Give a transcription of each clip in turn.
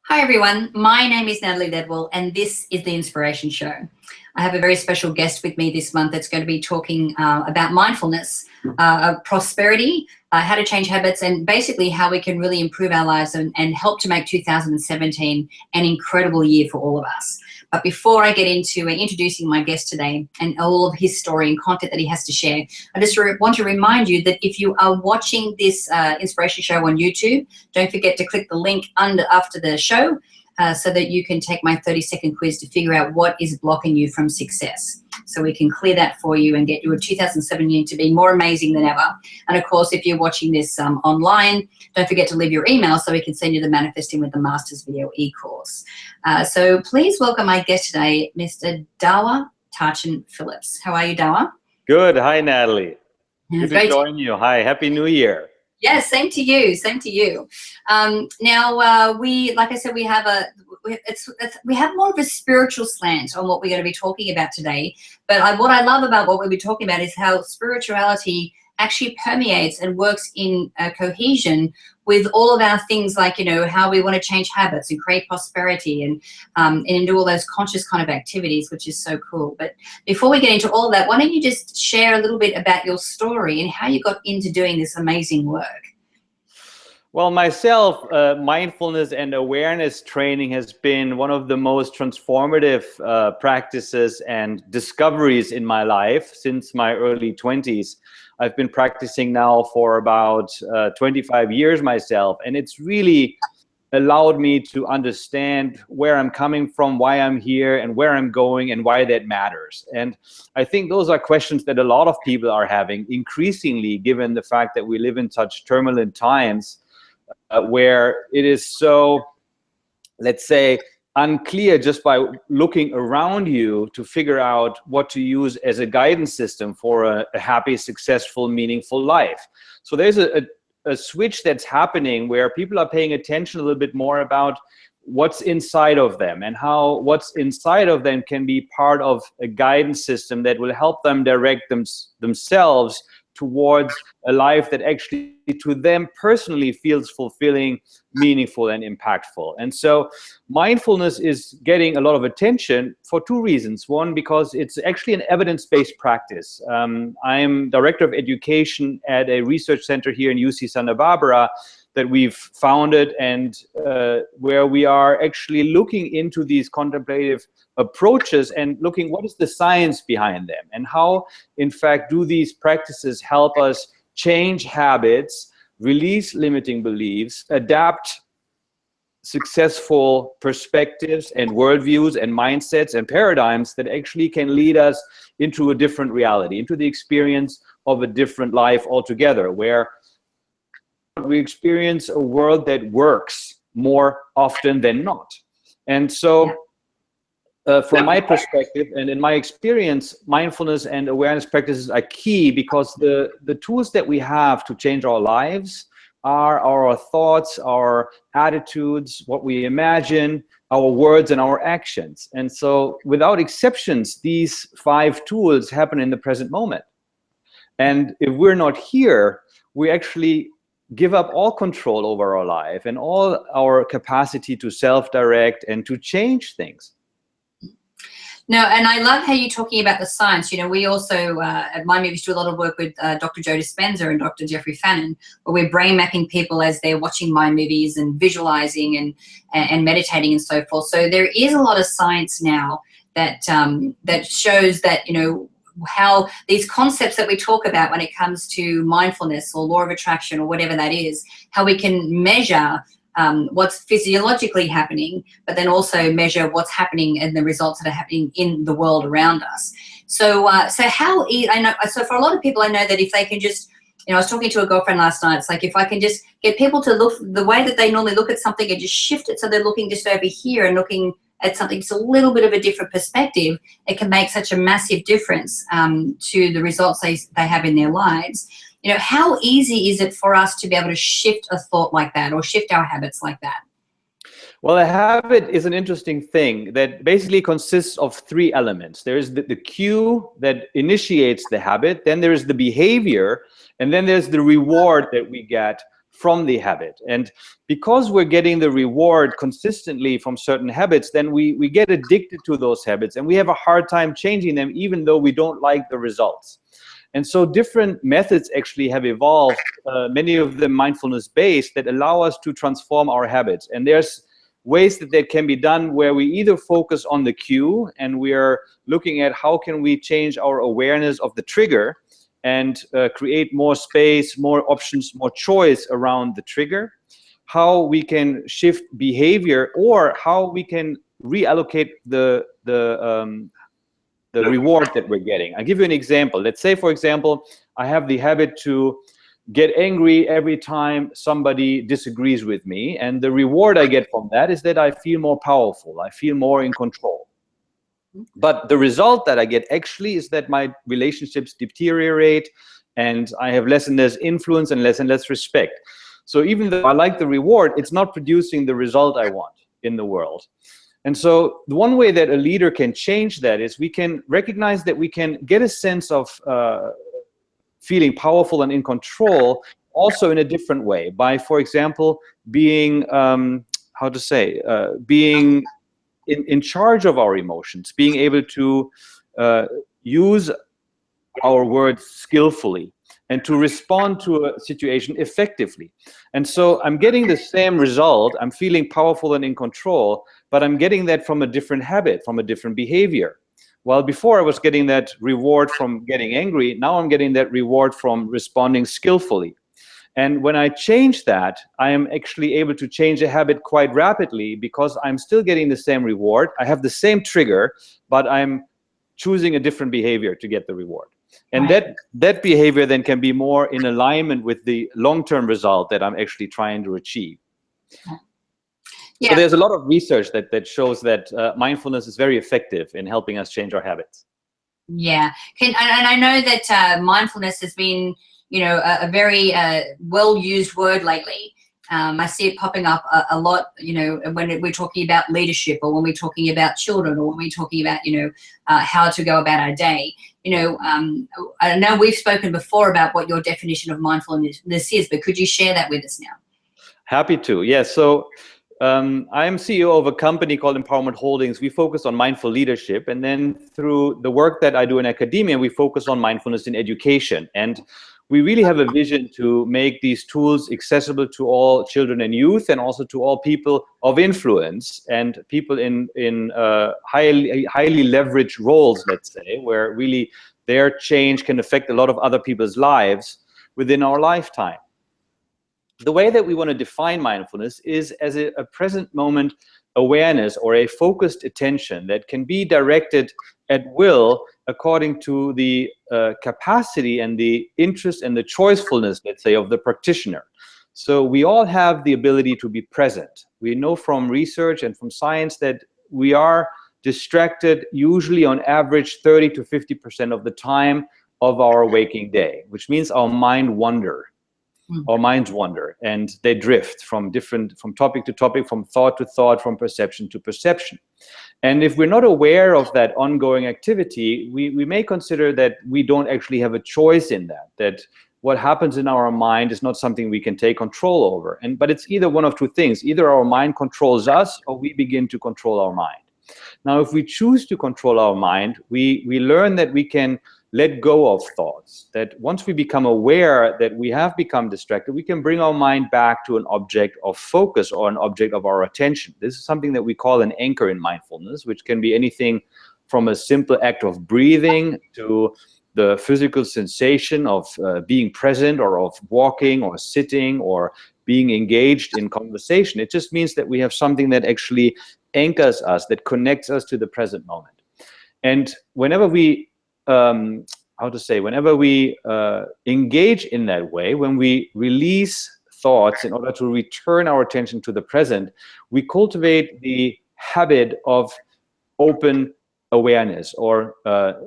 Hi everyone, my name is Natalie Ledwell and this is The Inspiration Show. I have a very special guest with me this month that's going to be talking about mindfulness, prosperity, how to change habits, and basically how we can really improve our lives and help to make 2017 an incredible year for all of us. But before I get into introducing my guest today and all of his story and content that he has to share, I just want to remind you that if you are watching this Inspiration Show on YouTube, don't forget to click the link after the show so that you can take my 30-second quiz to figure out what is blocking you from success. So we can clear that for you and get your 2017 to be more amazing than ever. And of course, if you're watching this online, don't forget to leave your email so we can send you the Manifesting with the Masters video e-course. So please welcome my guest today, Mr. Dawa Tarchin Phillips. How are you, Dawa? Good. Hi, Natalie. Good to join you. Hi. Happy New Year. Yeah, same to you. Same to you. Now, like I said, we have more of a spiritual slant on what we're going to be talking about today. But what I love about what we'll be talking about is how spirituality actually permeates and works in cohesion with all of our things, like, you know, how we want to change habits and create prosperity and do all those conscious kind of activities, which is so cool. But before we get into all of that, why don't you just share a little bit about your story and how you got into doing this amazing work? Well, myself, mindfulness and awareness training has been one of the most transformative practices and discoveries in my life since my early 20s. I've been practicing now for about 25 years myself, and it's really allowed me to understand where I'm coming from, why I'm here, and where I'm going, and why that matters. And I think those are questions that a lot of people are having increasingly, given the fact that we live in such turbulent times where it is so, let's say, unclear just by looking around you to figure out what to use as a guidance system for a happy, successful, meaningful life. So there's a switch that's happening where people are paying attention a little bit more about what's inside of them and how what's inside of them can be part of a guidance system that will help them direct themselves towards a life that actually to them personally feels fulfilling, meaningful, and impactful. And so mindfulness is getting a lot of attention for two reasons. One, because it's actually an evidence-based practice. I'm director of education at a research center here in UC Santa Barbara that we've founded, and where we are actually looking into these contemplative approaches and looking what is the science behind them and how, in fact, do these practices help us change habits, release limiting beliefs, adapt successful perspectives and worldviews and mindsets and paradigms that actually can lead us into a different reality, into the experience of a different life altogether, where we experience a world that works more often than not. And so from my perspective and in my experience, mindfulness and awareness practices are key because the tools that we have to change our lives are our thoughts, our attitudes, what we imagine, our words, and our actions. And so without exceptions, these 5 tools happen in the present moment. And if we're not here, we actually give up all control over our life and all our capacity to self-direct and to change things. No, and I love how you're talking about the science. You know, we also, at My Movies, do a lot of work with Dr. Joe Dispenza and Dr. Jeffrey Fannin, where we're brain mapping people as they're watching My Movies and visualizing and meditating and so forth. So there is a lot of science now that that shows that, you know, how these concepts that we talk about when it comes to mindfulness or law of attraction or whatever that is, how we can measure what's physiologically happening, but then also measure what's happening and the results that are happening in the world around us. So, I know. So for a lot of people, I know that if they can just, you know, I was talking to a girlfriend last night. It's like if I can just get people to look the way that they normally look at something and just shift it so they're looking just over here and looking at something just a little bit of a different perspective, it can make such a massive difference to the results they have in their lives. You know, how easy is it for us to be able to shift a thought like that or shift our habits like that? Well, a habit is an interesting thing that basically consists of 3 elements. There is the cue that initiates the habit, then there is the behavior, and then there's the reward that we get from the habit. And because we're getting the reward consistently from certain habits, then we get addicted to those habits, and we have a hard time changing them, even though we don't like the results. And so different methods actually have evolved, many of them mindfulness based, that allow us to transform our habits. And there's ways that can be done where we either focus on the cue, and we are looking at how can we change our awareness of the trigger and create more space, more options, more choice around the trigger, how we can shift behavior, or how we can reallocate the reward that we're getting. I'll give you an example. Let's say, for example, I have the habit to get angry every time somebody disagrees with me, and the reward I get from that is that I feel more powerful, I feel more in control. But the result that I get actually is that my relationships deteriorate, and I have less and less influence and less respect. So even though I like the reward, it's not producing the result I want in the world. And so the one way that a leader can change that is we can recognize that we can get a sense of feeling powerful and in control also in a different way, by, for example, being, being in charge of our emotions, being able to use our words skillfully and to respond to a situation effectively. And so I'm getting the same result, I'm feeling powerful and in control, but I'm getting that from a different habit, from a different behavior. While before I was getting that reward from getting angry, now I'm getting that reward from responding skillfully. And when I change that, I am actually able to change a habit quite rapidly, because I'm still getting the same reward. I have the same trigger, but I'm choosing a different behavior to get the reward. And that behavior then can be more in alignment with the long-term result that I'm actually trying to achieve. Yeah. So there's a lot of research that shows that mindfulness is very effective in helping us change our habits. Yeah, and I know that mindfulness has been, you know, a very well-used word lately. I see it popping up a lot, you know, when we're talking about leadership, or when we're talking about children, or when we're talking about, you know, how to go about our day. You know, I know we've spoken before about what your definition of mindfulness is, but could you share that with us now? Happy to. Yes. So I'm CEO of a company called Empowerment Holdings. We focus on mindful leadership, and then through the work that I do in academia, we focus on mindfulness in education. And we really have a vision to make these tools accessible to all children and youth, and also to all people of influence and people in highly leveraged roles, let's say, where really their change can affect a lot of other people's lives within our lifetime. The way that we want to define mindfulness is as a present moment awareness, or a focused attention that can be directed at will according to the capacity and the interest and the choicefulness, let's say, of the practitioner. So we all have the ability to be present. We know from research and from science that we are distracted usually on average 30 to 50% of the time of our waking day, which means our minds wander, and they drift from topic to topic, from thought to thought, from perception to perception. And if we're not aware of that ongoing activity, we may consider that we don't actually have a choice in that what happens in our mind is not something we can take control over. But it's either one of two things. Either our mind controls us, or we begin to control our mind. Now, if we choose to control our mind, we learn that we can let go of thoughts, that once we become aware that we have become distracted, we can bring our mind back to an object of focus, or an object of our attention. This is something that we call an anchor in mindfulness, which can be anything from a simple act of breathing to the physical sensation of being present, or of walking or sitting or being engaged in conversation. It just means that we have something that actually anchors us, that connects us to the present moment. And whenever we whenever we engage in that way, when we release thoughts in order to return our attention to the present, we cultivate the habit of open awareness, or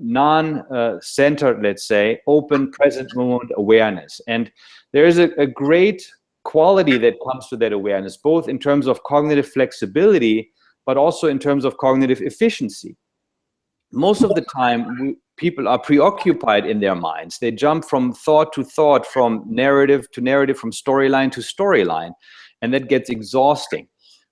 non-centered, let's say, open present moment awareness. And there is a great quality that comes to that awareness, both in terms of cognitive flexibility, but also in terms of cognitive efficiency. most of the time people are preoccupied in their minds. They jump from thought to thought, from narrative to narrative, from storyline to storyline, and that gets exhausting.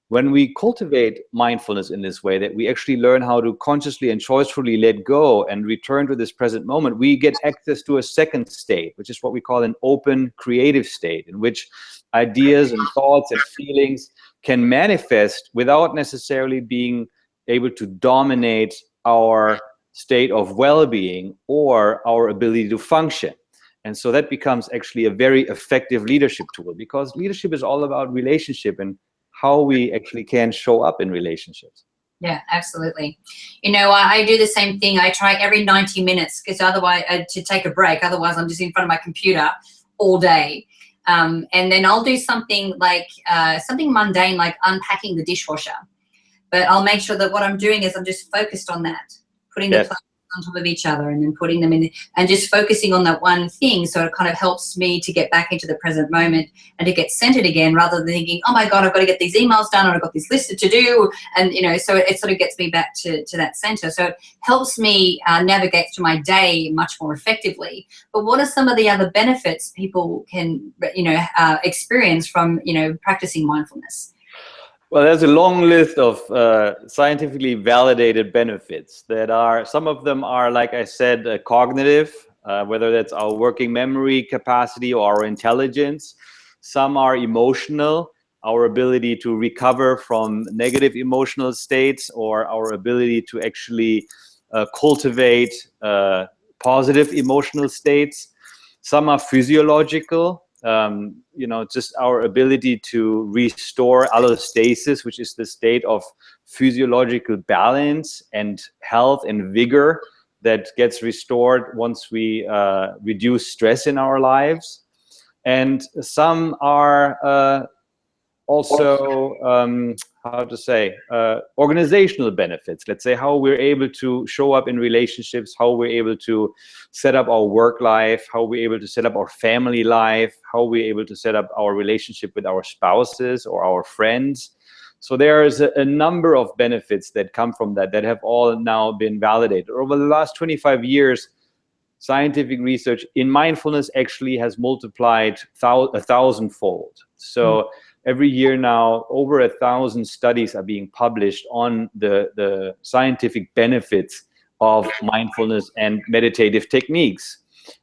When we cultivate mindfulness in this way, that we actually learn how to consciously and choicefully let go and return to this present moment, we get access to a second state, which is what we call an open creative state, in which ideas and thoughts and feelings can manifest without necessarily being able to dominate our state of well-being or our ability to function. And so that becomes actually a very effective leadership tool, because leadership is all about relationship and how we actually can show up in relationships. Yeah, absolutely. You know, I do the same thing. I try every 90 minutes because otherwise to take a break. Otherwise, I'm just in front of my computer all day. And then I'll do something like something mundane, like unpacking the dishwasher. But I'll make sure that what I'm doing is I'm just focused on that, putting the clothes on top of each other and then putting them in, and just focusing on that one thing. So it kind of helps me to get back into the present moment and to get centered again, rather than thinking, oh my God, I've got to get these emails done, or I've got this list to do. And, you know, so it sort of gets me back to that center. So it helps me navigate through my day much more effectively. But what are some of the other benefits people can, you know, experience from, you know, practicing mindfulness? Well, there's a long list of scientifically validated benefits that are, some of them are, like I said, cognitive, whether that's our working memory capacity or our intelligence. Some are emotional, our ability to recover from negative emotional states, or our ability to actually cultivate positive emotional states. Some are physiological. You know, just our ability to restore allostasis, which is the state of physiological balance and health and vigor that gets restored once we reduce stress in our lives. And some are also, how to say, organizational benefits. Let's say how we're able to show up in relationships, how we're able to set up our work life, how we're able to set up our family life, how we're able to set up our relationship with our spouses or our friends. So there is a number of benefits that come from that have all now been validated. Over the last 25 years, scientific research in mindfulness actually has multiplied 1,000-fold. So every year now, over 1,000 studies are being published on the scientific benefits of mindfulness and meditative techniques.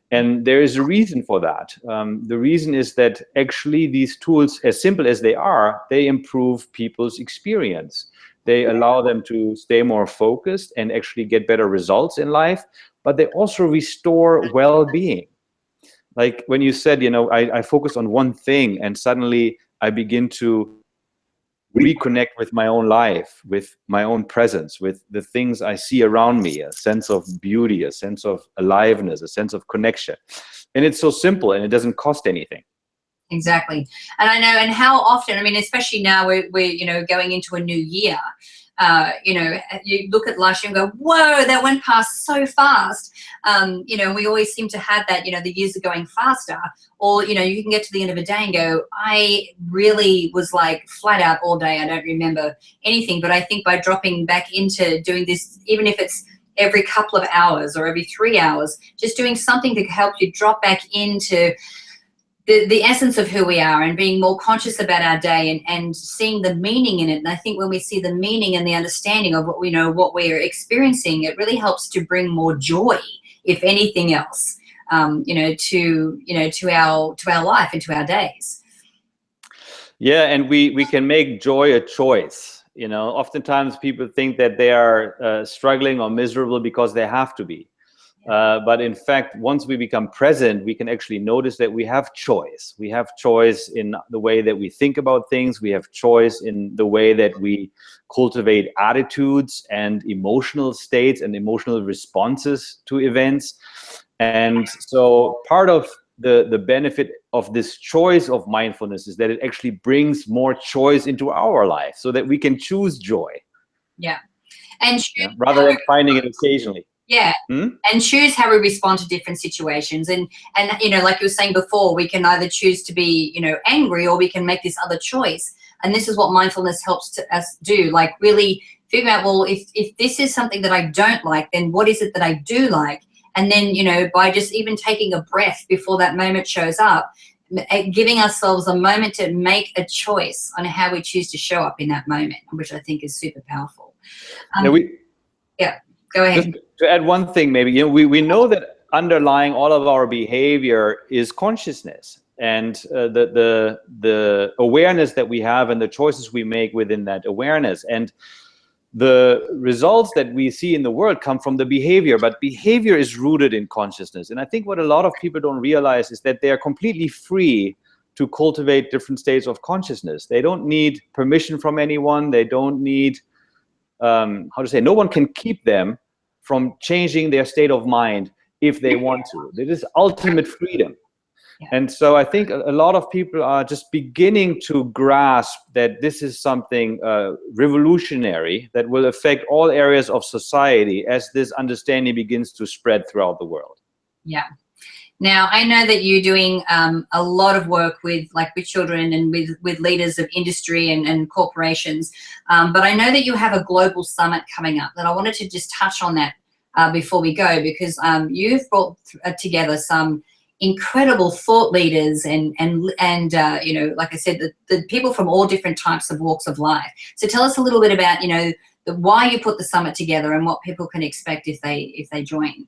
And there is a reason for that. The reason is that actually these tools, as simple as they are, they improve people's experience. They allow them to stay more focused and actually get better results in life, but they also restore well-being. Like when you said, you know, I focus on one thing and suddenly I begin to reconnect with my own life, with my own presence, with the things I see around me, a sense of beauty, a sense of aliveness, a sense of connection. And it's so simple and it doesn't cost anything. Exactly. And I know, and how often, I mean, especially now we're you know, going into a new year, you know, you look at last year and go, whoa, that went past so fast. You know, we always seem to have that, you know, the years are going faster. Or, you know, you can get to the end of a day and go, I really was like flat out all day. I don't remember anything. But I think by dropping back into doing this, even if it's every couple of hours or every 3 hours, just doing something to help you drop back into the essence of who we are and being more conscious about our day and seeing the meaning in it. And I think when we see the meaning and the understanding of what we know, what we're experiencing, it really helps to bring more joy, if anything else, you know, to our life and to our days. Yeah, and we can make joy a choice. You know, oftentimes people think that they are struggling or miserable because they have to be. But in fact, once we become present, we can actually notice that we have choice. We have choice in the way that we think about things. We have choice in the way that we cultivate attitudes and emotional states and emotional responses to events. And so part of the benefit of this choice of mindfulness is that it actually brings more choice into our life so that we can choose joy. Yeah. And rather than finding it occasionally. Yeah, and choose how we respond to different situations. And you know, like you were saying before, we can either choose to be, you know, angry, or we can make this other choice. And this is what mindfulness helps us do, like really figure out, well, if this is something that I don't like, then what is it that I do like? And then, you know, by just even taking a breath before that moment shows up, giving ourselves a moment to make a choice on how we choose to show up in that moment, which I think is super powerful. Yeah, go ahead. Just to add one thing, maybe, you know, we know that underlying all of our behavior is consciousness, and the awareness that we have and the choices we make within that awareness. And the results that we see in the world come from the behavior, but behavior is rooted in consciousness. And I think what a lot of people don't realize is that they are completely free to cultivate different states of consciousness. They don't need permission from anyone. They don't need, no one can keep them from changing their state of mind if they want to. It is ultimate freedom. Yeah. And so I think a lot of people are just beginning to grasp that this is something revolutionary that will affect all areas of society as this understanding begins to spread throughout the world. Yeah. Now, I know that you're doing a lot of work with children and with leaders of industry and corporations, but I know that you have a global summit coming up that I wanted to just touch on that before we go, because you've brought together some incredible thought leaders and you know, like I said, the people from all different types of walks of life. So tell us a little bit about, you know, why you put the summit together and what people can expect if they join.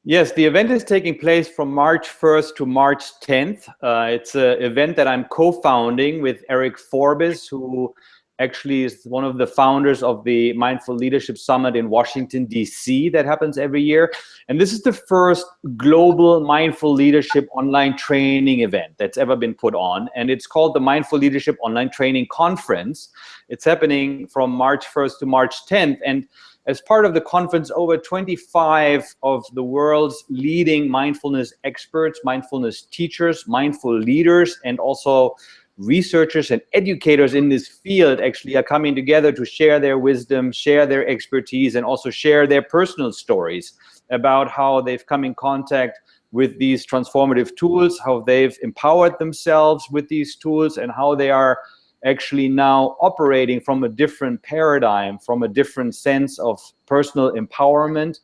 Yes, the event is taking place from March 1st to March 10th. It's an event that I'm co-founding with Eric Forbes, who actually is one of the founders of the Mindful Leadership Summit in Washington, D.C. that happens every year. And this is the first global mindful leadership online training event that's ever been put on. And it's called the Mindful Leadership Online Training Conference. It's happening from March 1st to March 10th. And as part of the conference, over 25 of the world's leading mindfulness experts, mindfulness teachers, mindful leaders, and also researchers and educators in this field actually are coming together to share their wisdom, share their expertise, and also share their personal stories about how they've come in contact with these transformative tools, how they've empowered themselves with these tools, and how they are actually now operating from a different paradigm, from a different sense of personal empowerment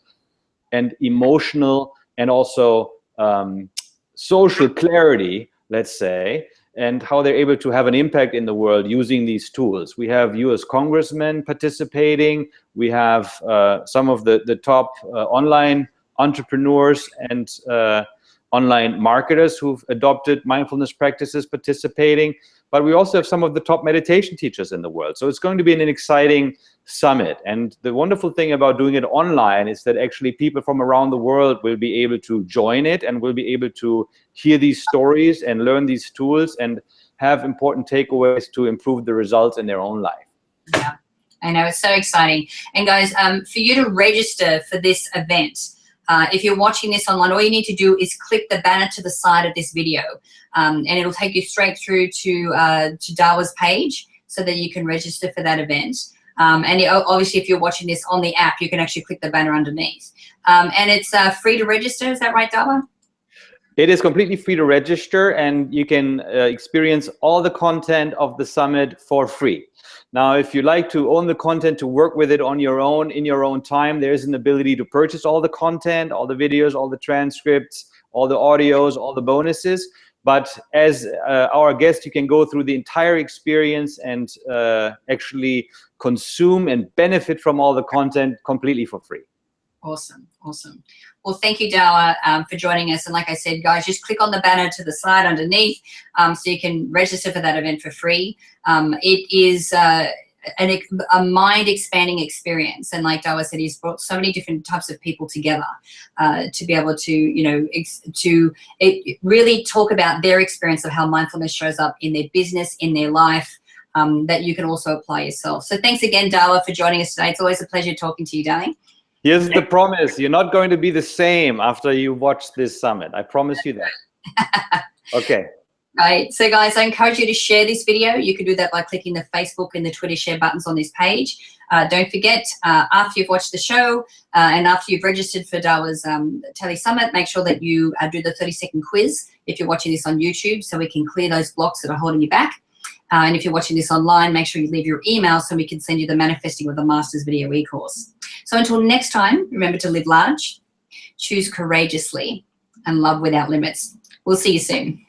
and emotional and also social clarity, let's say, and how they're able to have an impact in the world using these tools. We have US congressmen participating. We have some of the top online entrepreneurs and online marketers who've adopted mindfulness practices participating. But we also have some of the top meditation teachers in the world. So it's going to be an exciting summit. And the wonderful thing about doing it online is that actually people from around the world will be able to join it and will be able to hear these stories and learn these tools and have important takeaways to improve the results in their own life. Yeah, I know, it's so exciting. And guys, for you to register for this event, if you're watching this online, all you need to do is click the banner to the side of this video, and it'll take you straight through to Dawa's page so that you can register for that event. And obviously, if you're watching this on the app, you can actually click the banner underneath. And it's free to register. Is that right, Dawa? It is completely free to register, and you can experience all the content of the summit for free. Now, if you like to own the content, to work with it on your own, in your own time, there is an ability to purchase all the content, all the videos, all the transcripts, all the audios, all the bonuses. But as our guest, you can go through the entire experience and actually consume and benefit from all the content completely for free. Awesome, awesome. Well, thank you, Dawa, for joining us. And like I said, guys, just click on the banner to the side underneath so you can register for that event for free. It is a mind-expanding experience. And like Dawa said, he's brought so many different types of people together to be able to, you know, really talk about their experience of how mindfulness shows up in their business, in their life, that you can also apply yourself. So thanks again, Dawa, for joining us today. It's always a pleasure talking to you, darling. Here's the promise. You're not going to be the same after you watch this summit. I promise you that. Okay. Right. So guys, I encourage you to share this video. You can do that by clicking the Facebook and the Twitter share buttons on this page. Don't forget, after you've watched the show and after you've registered for Dawa's Tele Summit, make sure that you do the 30-second quiz if you're watching this on YouTube so we can clear those blocks that are holding you back. And if you're watching this online, make sure you leave your email so we can send you the Manifesting with the Masters video e-course. So until next time, remember to live large, choose courageously, and love without limits. We'll see you soon.